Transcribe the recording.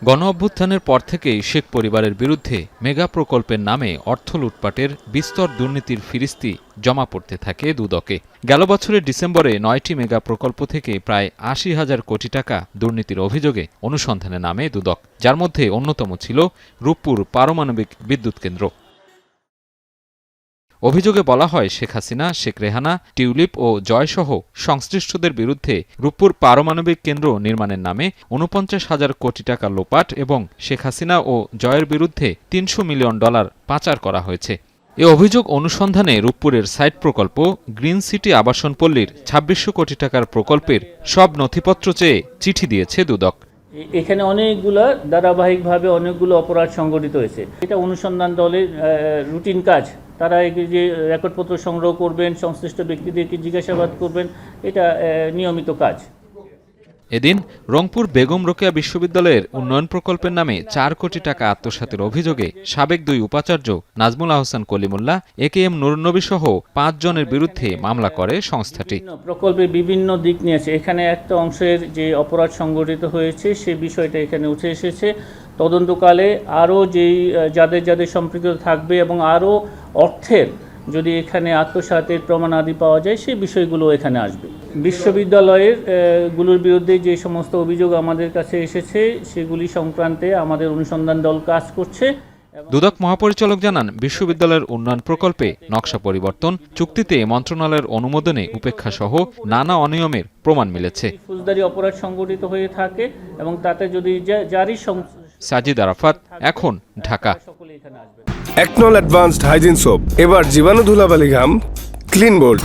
গণঅভ্যুত্থানের পর থেকেই শেখ পরিবারের বিরুদ্ধে মেগা প্রকল্পের নামে অর্থ লুটপাটের বিস্তর দুর্নীতির ফিরিস্তি জমা পড়তে থাকে দুদকে। গেল বছরের ডিসেম্বরে ৯টি মেগা প্রকল্প থেকে প্রায় ৮০,০০০ কোটি টাকা দুর্নীতির অভিযোগে অনুসন্ধানে নামে দুদক, যার মধ্যে অন্যতম ছিল রূপপুর পারমাণবিক বিদ্যুৎ কেন্দ্র। অভিযোগে বলা হয়, শেখ হাসিনা, শেখ রেহানা, টিউলিপ ও জয়সহ সংশ্লিষ্টদের বিরুদ্ধে রূপপুর পারমাণবিক কেন্দ্র নির্মাণের নামে ৪৯,০০০ কোটি টাকা লোপাট এবং শেখ হাসিনা ও জয়ের বিরুদ্ধে $৩০০ মিলিয়ন পাচার করা হয়েছে। এ অভিযোগ অনুসন্ধানে রূপপুরের সাইট প্রকল্প গ্রিন সিটি আবাসন পল্লীর ২৬০০ কোটি টাকার প্রকল্পের সব নথিপত্র চেয়ে চিঠি দিয়েছে দুদক। এখানে অনেকগুলো ধারাবাহিকভাবে অনেকগুলো অপরাধ সংঘটিত হয়েছে। এটা অনুসন্ধান দলের রুটিন কাজ। তারা যে রেকর্ডপত্র সংগ্রহ করবেন, সংশ্লিষ্ট ব্যক্তিদেরকে জিজ্ঞাসাবাদ করবেন, এটা নিয়মিত কাজ। এদিন রংপুর বেগম রোকেয়া বিশ্ববিদ্যালয়ের উন্নয়ন প্রকল্পের নামে ৪ কোটি টাকা আত্মসাতের অভিযোগে সাবেক ২ উপাচার্য নাজমুল আহসান কলিমুল্লাহ, একেএম নুরুন্নবী সহ ৫ জনের বিরুদ্ধে মামলা করে সংস্থাটি। প্রকল্পের বিভিন্ন দিক নিয়েছে। এখানে একটা অংশের যে অপরাধ সংঘটিত হয়েছে সে বিষয়টা এখানে উঠে এসেছে। তদন্তকালে আরও যাদের সম্পৃক্ত থাকবে এবং আরও অর্থের যদি এখানে আত্মসাতের প্রমাণাদি পাওয়া যায়, সেই বিষয়গুলো এখানে আসবে। বিশ্ববিদ্যালয়ের গুলোর বিরুদ্ধে যে সমস্ত অভিযোগ আমাদের কাছে এসেছে সেগুলি সংক্রান্তে আমাদের অনুসন্ধান দল কাজ করছে। দুদক মহাপরিচালক জানান, বিশ্ববিদ্যালয়ের উন্নয়ন প্রকল্পে নকশা পরিবর্তন, চুক্তিতে মন্ত্রণালয়ের অনুমোদনে উপেক্ষা সহ নানা অনিয়মের প্রমাণ মিলেছে। ফৌজদারি অপরাধ সংঘটিত হয়ে থাকে এবং তাতে যদি জারি সাজিদ আরাফাত, এখন, ঢাকা। একনল অ্যাডভান্সড হাইজিন সোপ, এবার জীবাণু ধুলাবালি ঘাম ক্লিন বোল্ড।